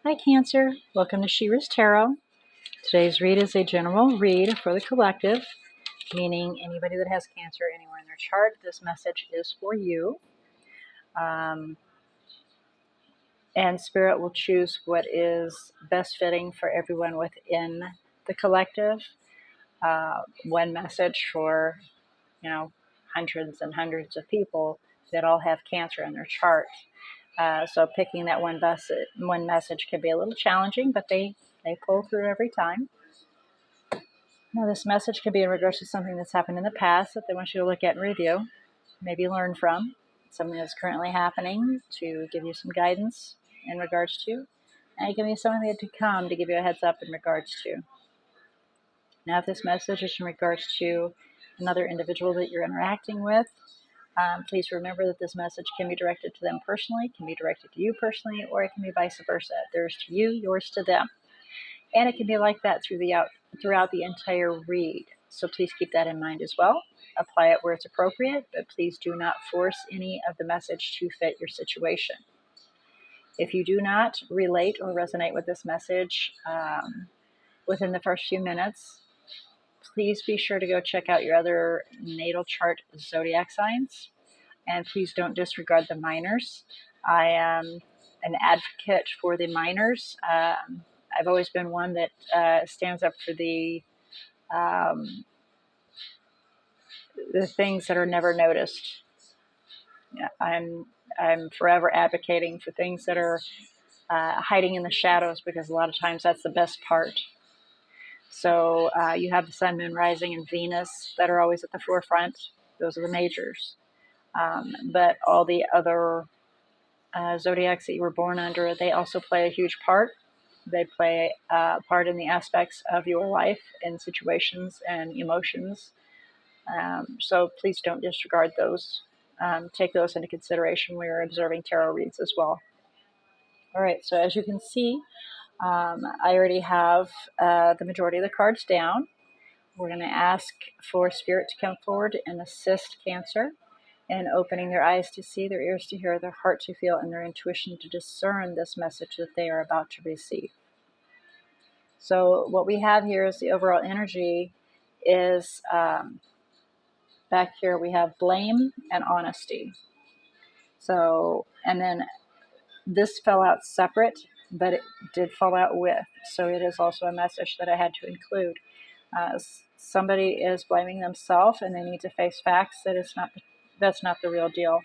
Hi Cancer, welcome to She-ruhz Tarot. Today's read is a general read for the collective, meaning anybody that has Cancer anywhere in their chart, this message is for you. And Spirit will choose what is best fitting for everyone within the collective. One message for, hundreds and hundreds of people that all have Cancer in their chart. So picking that one message can be a little challenging, but they pull through every time. Now, this message can be in regards to something that's happened in the past that they want you to look at and review, maybe learn from, something that's currently happening to give you some guidance in regards to, and it can be something to come to give you a heads up in regards to. Now, if this message is in regards to another individual that you're interacting with, please remember that this message can be directed to them personally, can be directed to you personally, or it can be vice versa. Theirs to you, yours to them. And it can be like that throughout the entire read. So please keep that in mind as well. Apply it where it's appropriate, but please do not force any of the message to fit your situation. If you do not relate or resonate with this message within the first few minutes, please be sure to go check out your other natal chart zodiac signs. And please don't disregard the minors. I am an advocate for the minors. I've always been one that stands up for the things that are never noticed. Yeah, I'm forever advocating for things that are hiding in the shadows, because a lot of times that's the best part. So you have the Sun, Moon, Rising, and Venus that are always at the forefront. Those are the majors. But all the other zodiacs that you were born under, they also play a huge part. They play a part in the aspects of your life and situations and emotions. So please don't disregard those. Take those into consideration when you're observing tarot reads as well. All right, so as you can see, I already have the majority of the cards down. We're going to ask for Spirit to come forward and assist Cancer in opening their eyes to see, their ears to hear, their heart to feel, and their intuition to discern this message that they are about to receive. So what we have here is the overall energy is back here we have blame and honesty. So, and then this fell out separate, but it did fall out with. So it is also a message that I had to include. Somebody is blaming themselves, and they need to face facts that that's not the real deal.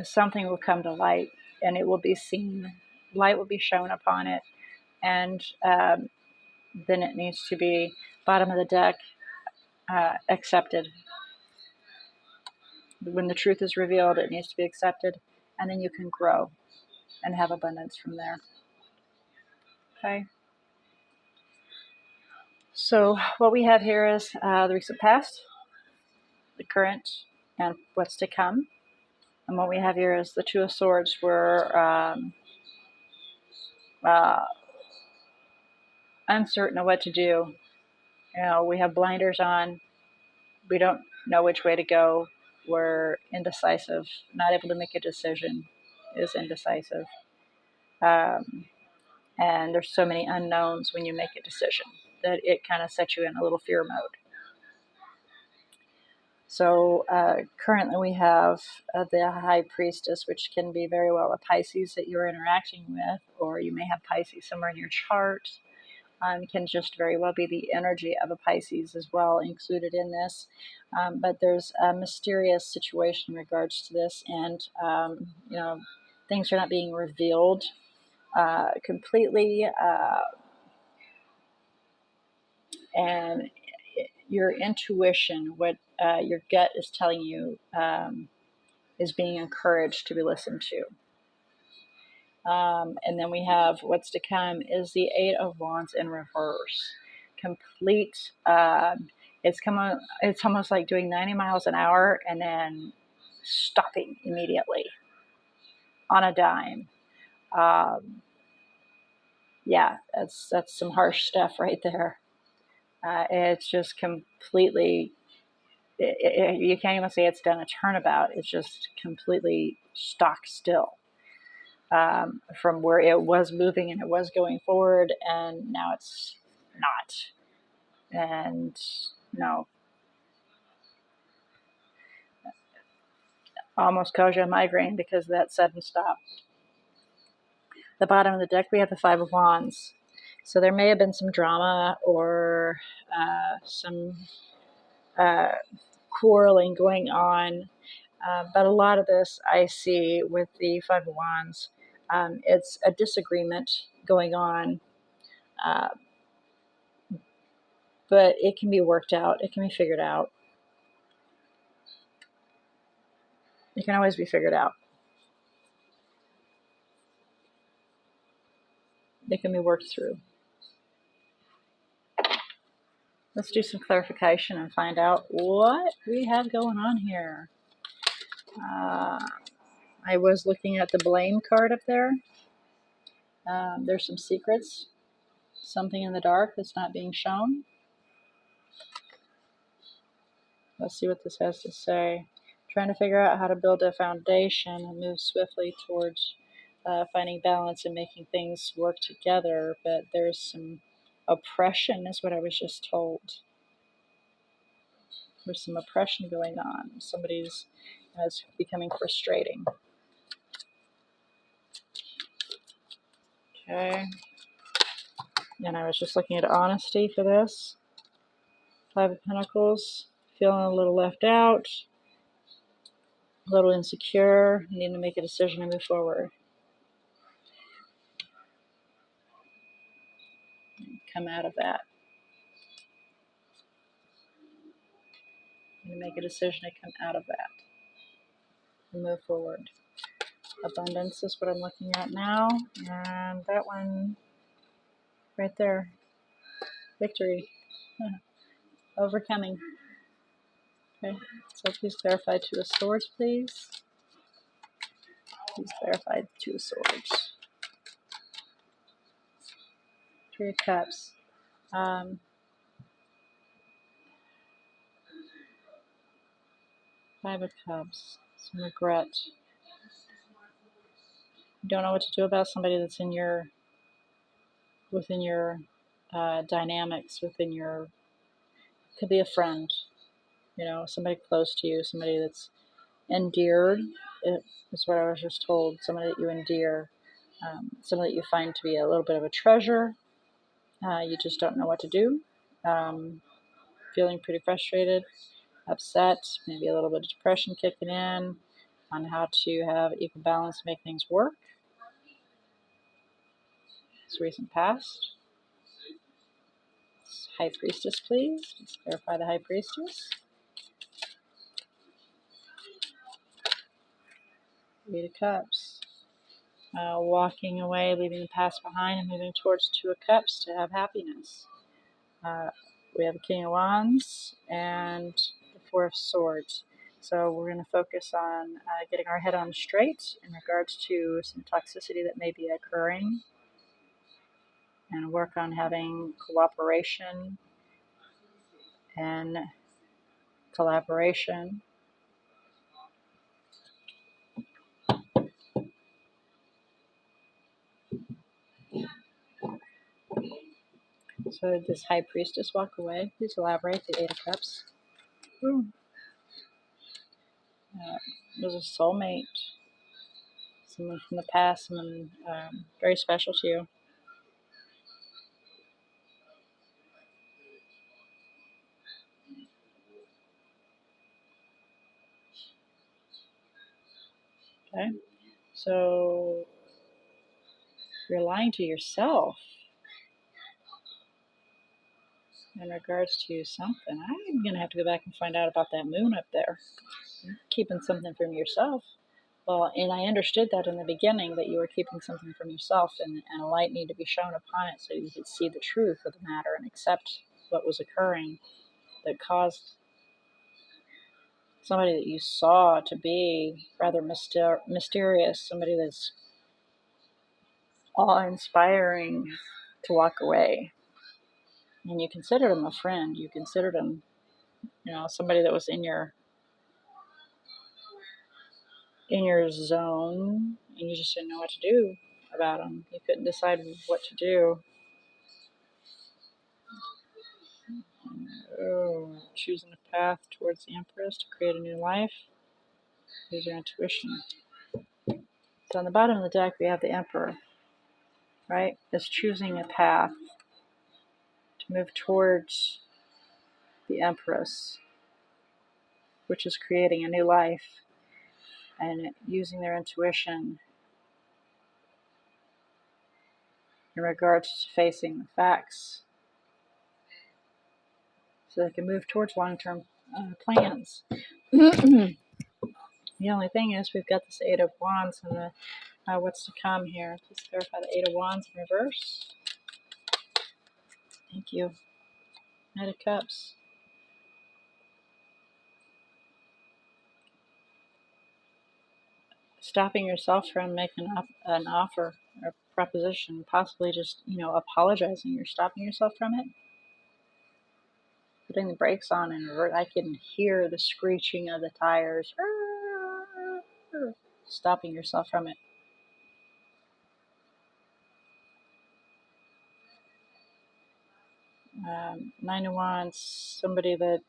Something will come to light, and it will be seen. Light will be shown upon it, and then it needs to be bottom of the deck, accepted. When the truth is revealed, it needs to be accepted, and then you can grow and have abundance from there. Okay. So what we have here is the recent past, the current, and what's to come. And what we have here is the Two of Swords, where uncertain of what to do. We have blinders on. We don't know which way to go. We're indecisive. Not able to make a decision is indecisive. And there's so many unknowns when you make a decision that it kind of sets you in a little fear mode. So currently we have the High Priestess, which can be very well a Pisces that you're interacting with, or you may have Pisces somewhere in your chart. Can just very well be the energy of a Pisces as well included in this. But there's a mysterious situation in regards to this, and things are not being revealed completely, and your intuition, what your gut is telling you, is being encouraged to be listened to. And then we have what's to come is the Eight of Wands in reverse. Complete. It's almost like doing 90 miles an hour and then stopping immediately on a dime. Yeah, that's some harsh stuff right there. It's just completely you can't even say it's done a turnabout. It's just completely stock still, from where it was moving and it was going forward, and now it's not. And no, almost caused you a migraine because of that sudden stop. The bottom of the deck, we have the Five of Wands. So there may have been some drama or some quarreling going on. But a lot of this I see with the Five of Wands. It's a disagreement going on, uh, but it can be worked out. It can be figured out. It can always be figured out. It can be worked through. Let's do some clarification and find out what we have going on here. I was looking at the blame card up there. There's some secrets, something in the dark that's not being shown. Let's see what this has to say. Trying to figure out how to build a foundation and move swiftly towards finding balance and making things work together, but there's some oppression, is what I was just told. There's some oppression going on. Somebody's is becoming frustrating. Okay. And I was just looking at honesty for this. Five of Pentacles, feeling a little left out, a little insecure, needing to make a decision and move forward. Come out of that. And make a decision to come out of that and move forward. Abundance is what I'm looking at now. And that one right there. Victory. Overcoming. Okay. So please clarify Two of Swords, please. Please clarify Two of Swords. Three of Cups. Five of Cups. Some regret. You don't know what to do about somebody that's within your dynamics, within your, could be a friend, somebody close to you, somebody that's endeared, is what I was just told, somebody that you endear, somebody that you find to be a little bit of a treasure. You just don't know what to do. Feeling pretty frustrated, upset, maybe a little bit of depression kicking in on how to have equal balance, make things work. It's recent past. High Priestess, please. Let's clarify the High Priestess. Eight of Cups. Walking away, leaving the past behind, and moving towards Two of Cups to have happiness. We have the King of Wands and the Four of Swords. So we're going to focus on getting our head on straight in regards to some toxicity that may be occurring, and work on having cooperation and collaboration. So did this High Priestess walk away? Please elaborate. The Eight of Cups. Ooh. It was a soulmate. Someone from the past, someone very special to you. Okay, so you're lying to yourself in regards to something. I'm going to have to go back and find out about that moon up there. You're keeping something from yourself. Well, and I understood that in the beginning, that you were keeping something from yourself, and a light needed to be shown upon it so you could see the truth of the matter and accept what was occurring that caused somebody that you saw to be rather mysterious, somebody that's awe-inspiring, to walk away. And you considered him a friend. You considered him somebody that was in your zone, and you just didn't know what to do about them. You couldn't decide what to do. Choosing a path towards the Empress to create a new life. Use your intuition. So on the bottom of the deck, we have the Emperor, right? It's choosing a path to move towards the Empress, which is creating a new life and using their intuition in regards to facing the facts so they can move towards long-term plans. The only thing is we've got this Eight of Wands and the what's to come here. Please clarify the Eight of Wands in reverse. Thank you. Knight of Cups. Stopping yourself from making an offer or proposition, possibly just, apologizing. You're stopping yourself from it. Putting the brakes on and revert. I can hear the screeching of the tires. Stopping yourself from it. Nine of Wands, somebody that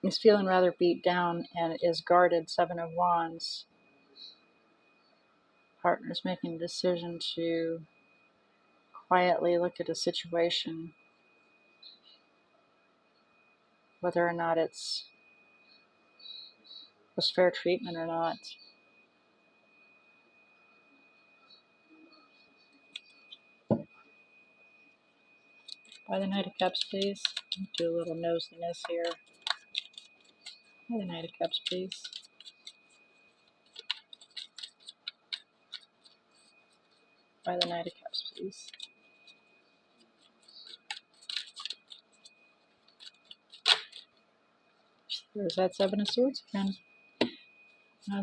is feeling rather beat down and is guarded. Seven of Wands, partner's making a decision to quietly look at a situation, whether or not it's was fair treatment or not. By the Knight of Cups, please. Do a little nosiness here. By the Knight of Cups, please. By the Knight of Cups, please. There's that Seven of Swords again.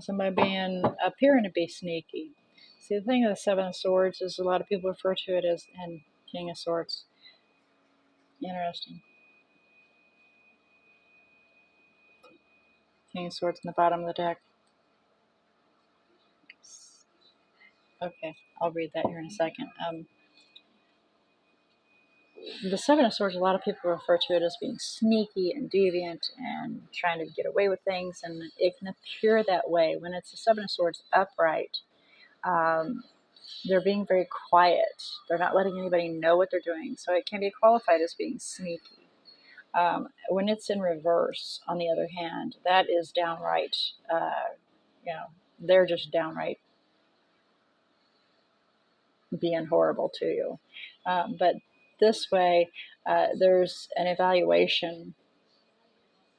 Somebody appearing to be sneaky. See, the thing of the Seven of Swords is a lot of people refer to it as and King of Swords. Interesting. King of Swords in the bottom of the deck. Okay, I'll read that here in a second. The Seven of Swords, a lot of people refer to it as being sneaky and deviant and trying to get away with things, and it can appear that way. When it's the Seven of Swords upright, they're being very quiet. They're not letting anybody know what they're doing, so it can be qualified as being sneaky. When it's in reverse, on the other hand, that is downright, they're just downright being horrible to you. But this way, there's an evaluation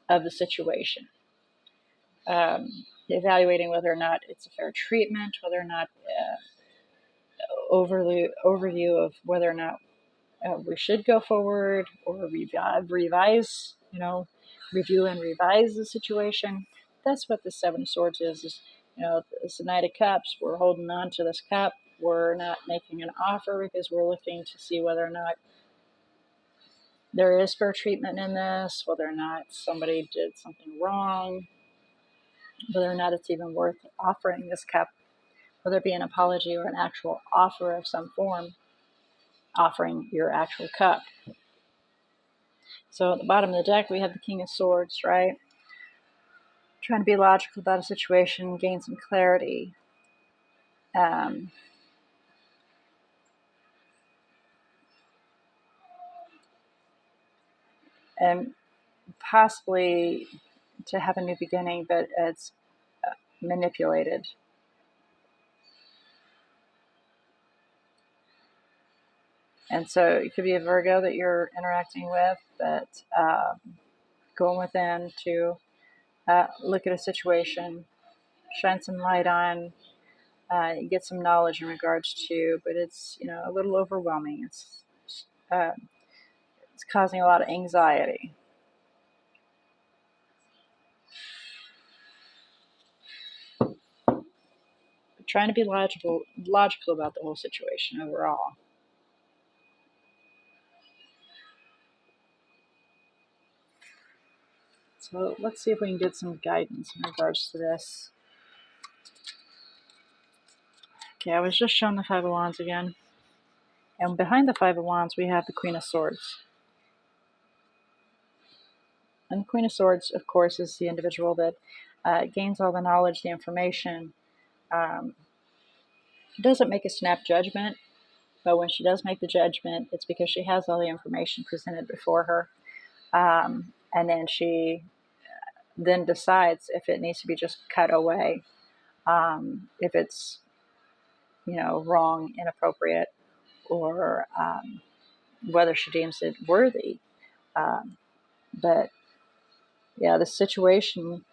of the situation, evaluating whether or not it's a fair treatment, whether or not overview of whether or not we should go forward or revise, review and revise the situation. That's what the Seven of Swords is it's the Knight of Cups. We're holding on to this cup. We're not making an offer because we're looking to see whether or not there is fair treatment in this, whether or not somebody did something wrong, whether or not it's even worth offering this cup, whether it be an apology or an actual offer of some form, offering your actual cup. So at the bottom of the deck, we have the King of Swords, right? Trying to be logical about a situation, gain some clarity. And possibly to have a new beginning, but it's manipulated. And so it could be a Virgo that you're interacting with, but going within to look at a situation, shine some light on, get some knowledge in regards to, but it's a little overwhelming. It's causing a lot of anxiety. But trying to be logical about the whole situation overall. So let's see if we can get some guidance in regards to this. Okay, I was just shown the Five of Wands again. And behind the Five of Wands, we have the Queen of Swords. And the Queen of Swords, of course, is the individual that gains all the knowledge, the information. Doesn't make a snap judgment, but when she does make the judgment, it's because she has all the information presented before her. And then she then decides if it needs to be just cut away, if it's, wrong, inappropriate, or whether she deems it worthy. But yeah, the situation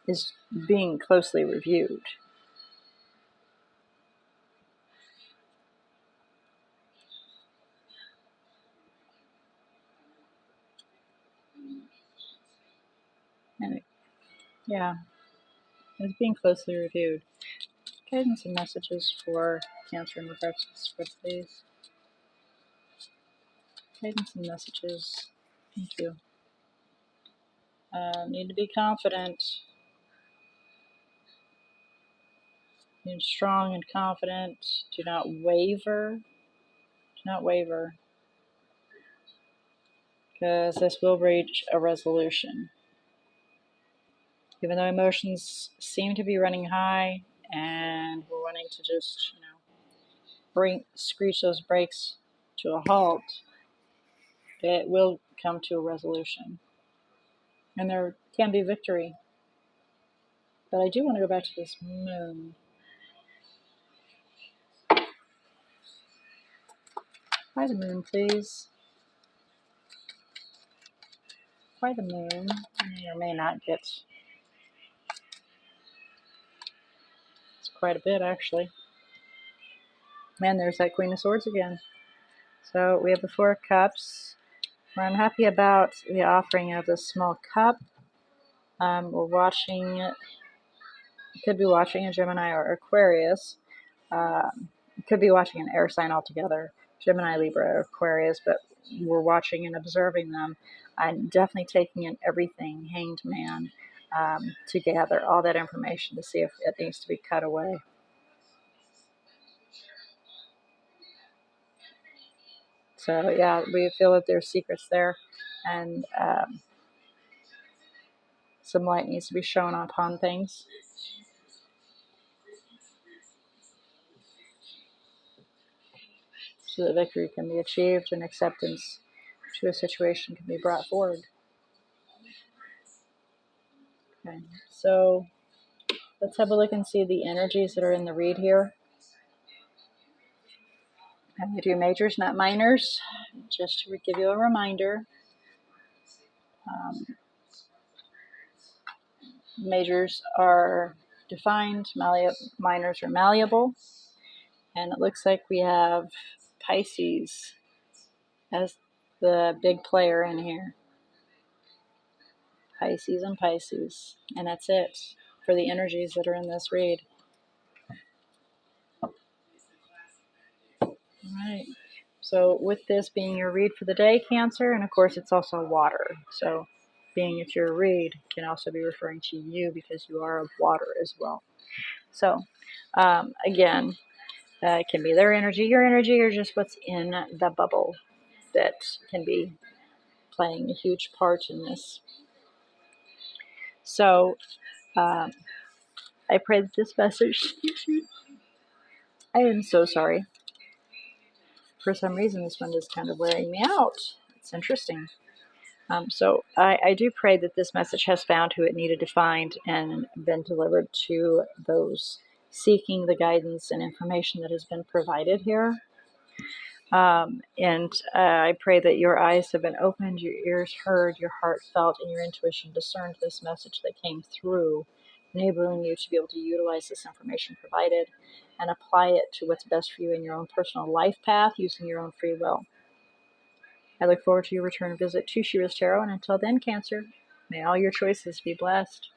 is being closely reviewed. And yeah, it's being closely reviewed. Guidance and messages for Cancer in regards to this script, please. Guidance and messages. Thank you. Need to be confident. Be strong and confident. Do not waver. Do not waver. Because this will reach a resolution. Even though emotions seem to be running high and we're wanting to just, screech those brakes to a halt, it will come to a resolution. And there can be victory. But I do want to go back to this moon. Why the moon, please? Why the moon? May or may not get. It's quite a bit, actually. Man, there's that Queen of Swords again. So we have the Four of Cups. We're unhappy about the offering of the small cup. We're watching, could be watching a Gemini or Aquarius. Could be watching an air sign altogether, Gemini, Libra, Aquarius, but we're watching and observing them and definitely taking in everything, Hanged Man, to gather all that information to see if it needs to be cut away. So yeah, we feel that there's secrets there, and some light needs to be shown upon things. So that victory can be achieved and acceptance to a situation can be brought forward. Okay, so let's have a look and see the energies that are in the read here. And we do majors, not minors, just to give you a reminder. Majors are defined, minors are malleable. And it looks like we have Pisces as the big player in here. Pisces and Pisces. And that's it for the energies that are in this read. All right. So with this being your read for the day, Cancer, and of course it's also water. So being it's your read can also be referring to you because you are of water as well. So again, it can be their energy, your energy, or just what's in the bubble that can be playing a huge part in this. So I pray that this message, I am so sorry. For some reason, this one is kind of wearing me out. It's interesting. So I do pray that this message has found who it needed to find and been delivered to those seeking the guidance and information that has been provided here. And I pray that your eyes have been opened, your ears heard, your heart felt, and your intuition discerned this message that came through, enabling you to be able to utilize this information provided and apply it to what's best for you in your own personal life path using your own free will. I look forward to your return visit to She-ruhz Tarot, and until then, Cancer, may all your choices be blessed.